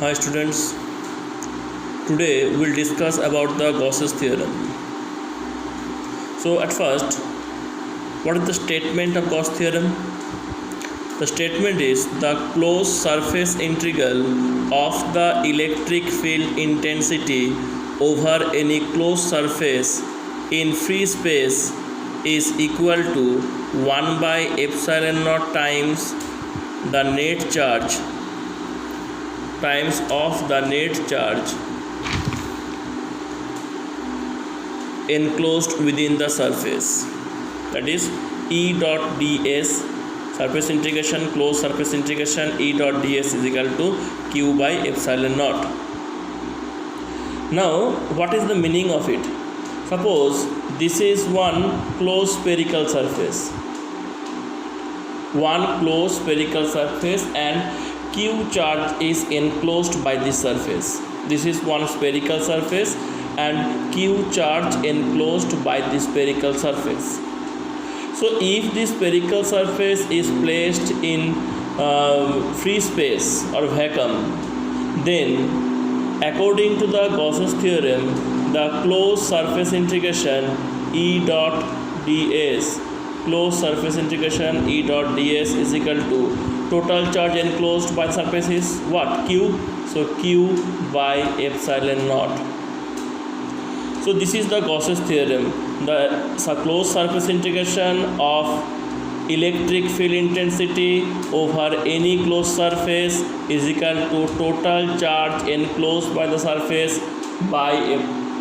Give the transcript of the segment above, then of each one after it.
Hi students, today we will discuss about the Gauss's theorem. So at first, what is the statement of Gauss theorem? The statement is the closed surface integral of the electric field intensity over any closed surface in free space is equal to 1 by epsilon naught times the net charge times of the net charge enclosed within the surface, that is E dot ds, surface integration, closed surface integration E dot ds is equal to q by epsilon naught. Now what is the meaning of it? Suppose this is one closed spherical surface, and q charge is enclosed by this surface. This is one spherical surface and q charge enclosed by this spherical surface. So if this spherical surface is placed in free space or vacuum, then according to the Gauss's theorem, the closed surface integration E dot ds, closed surface integration E dot ds is equal to total charge enclosed by the surface is what? Q. So q by epsilon naught. So this is the Gauss's theorem. The closed surface integration of electric field intensity over any closed surface is equal to total charge enclosed by the surface by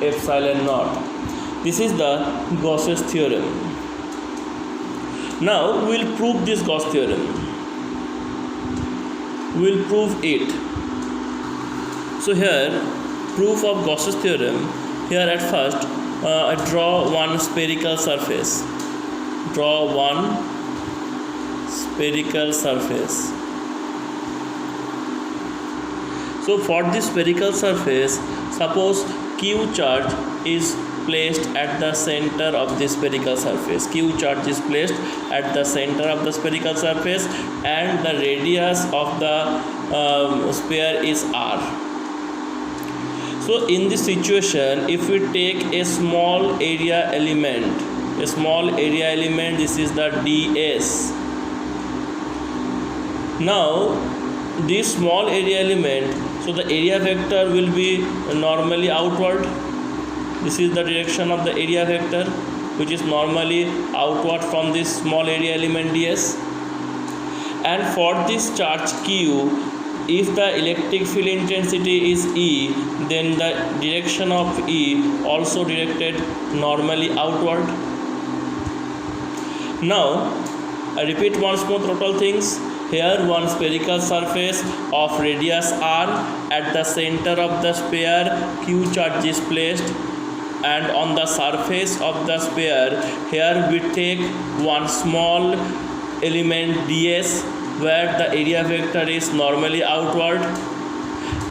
epsilon naught. This is the Gauss's theorem. Now we will prove this Gauss theorem. We will prove it. So here, proof of Gauss's theorem. Here at first, I draw one spherical surface. Draw one spherical surface. So for this spherical surface, suppose q charge is placed at the center of the spherical surface. Q charge is placed at the center of the spherical surface and the radius of the sphere is r. So in this situation, if we take a small area element, this is the ds. Now this small area element, so the area vector will be normally outward. This is the direction of the area vector, which is normally outward from this small area element ds. And for this charge q, if the electric field intensity is E, then the direction of E also directed normally outward. Now I repeat once more total things. Here one spherical surface of radius r, at the center of the sphere q charge is placed, and on the surface of the sphere here we take one small element ds, where the area vector is normally outward,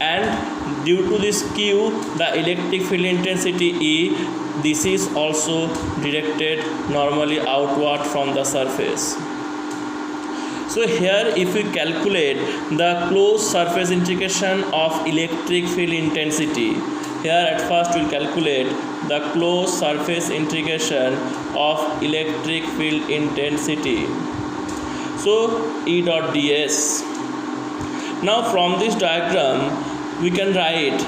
and due to this q, the electric field intensity E, this is also directed normally outward from the surface. So here if we calculate the closed surface integration of electric field intensity, here at first we will calculate the closed surface integration of electric field intensity. So E dot ds. Now from this diagram we can write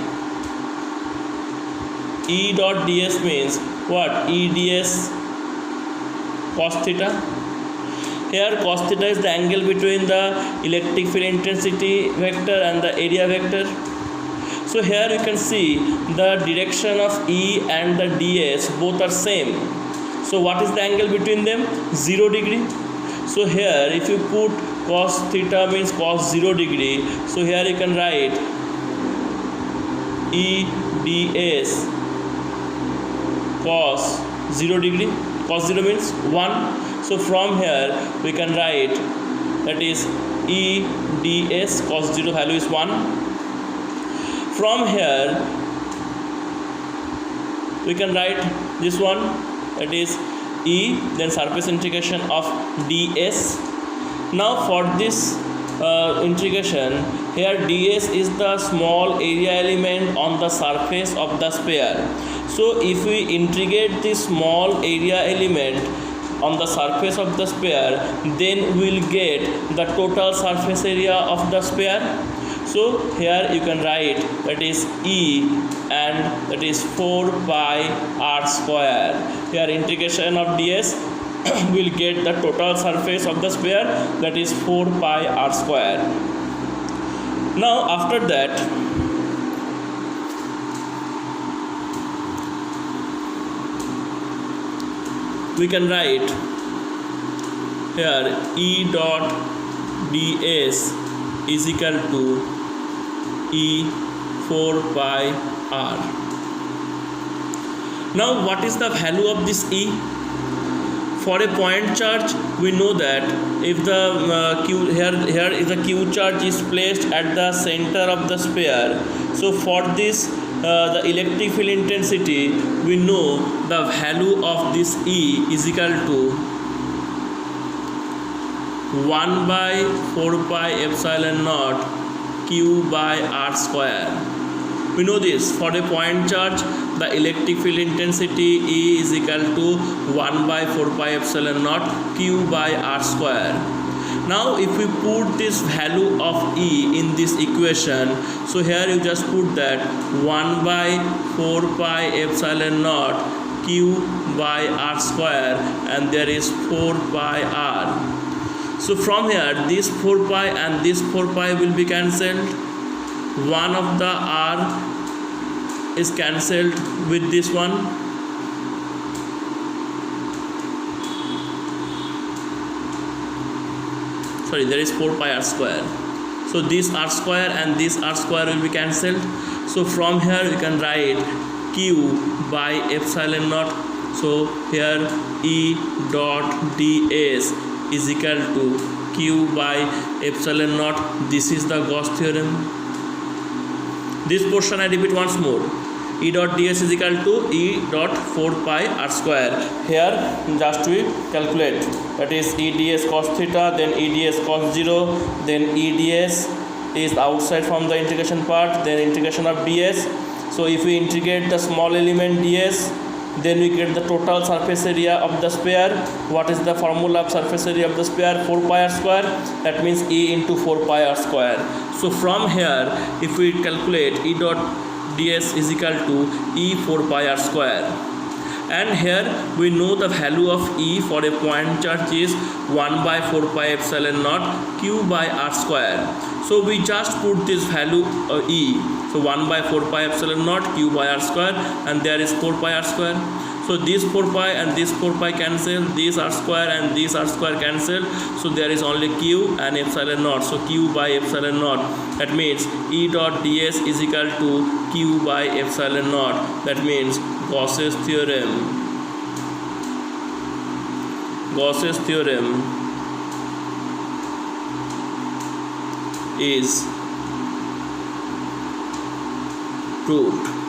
E dot ds means what? E ds cos theta. Here cos theta is the angle between the electric field intensity vector and the area vector. So here you can see the direction of E and the ds both are same. So what is the angle between them? 0 degree. So here if you put cos theta means cos 0 degree, so here you can write E ds cos 0 degree. Cos 0 means 1. So from here we can write, that is E ds cos 0 value is 1. From here we can write this one, that is E, then surface integration of ds. Now for this integration, here ds is the small area element on the surface of the sphere. So if we integrate this small area element on the surface of the sphere, then we will get the total surface area of the sphere. So here you can write that is E, and that is 4 pi r square. Here integration of ds will get the total surface of the sphere, that is 4 pi r square. Now after that, we can write here E dot ds is equal to E 4 pi r. Now what is the value of this E? For a point charge, we know that if the q here is a q charge is placed at the center of the sphere, so for this the electric field intensity, we know the value of this E is equal to 1 by 4 pi epsilon naught q by r square. We know this, for a point charge the electric field intensity E is equal to 1 by 4 pi epsilon naught q by r square. Now if we put this value of E in this equation, so here you just put that 1 by 4 pi epsilon naught q by r square, and there is 4 pi r. So from here this 4 pi and this 4 pi will be cancelled. One of the r is cancelled with this one. Sorry, there is 4 pi r square. So this r square and this r square will be cancelled. So from here you can write q by epsilon naught. So here E dot ds is equal to q by epsilon naught. This is the Gauss theorem. This portion I repeat once more. E dot ds is equal to E dot 4 pi r square. Here just we calculate, that is E ds cos theta, then E ds cos 0, then E ds is outside from the integration part, then integration of ds. So if we integrate the small element ds, then we get the total surface area of the sphere. What is the formula of surface area of the sphere? 4 pi r square. That means E into 4 pi r square. So from here if we calculate E dot ds is equal to E 4 pi r square, and here we know the value of E for a point charge is 1 by 4 pi epsilon naught q by r square. So we just put this value E, so 1 by 4 pi epsilon naught q by r square, and there is 4 pi r square. So this 4 pi and this 4 pi cancel, this r square and this r square cancel, so there is only q and epsilon naught, so q by epsilon naught. That means E dot ds is equal to q by epsilon naught. That means Gauss's theorem. Gauss's theorem is proved.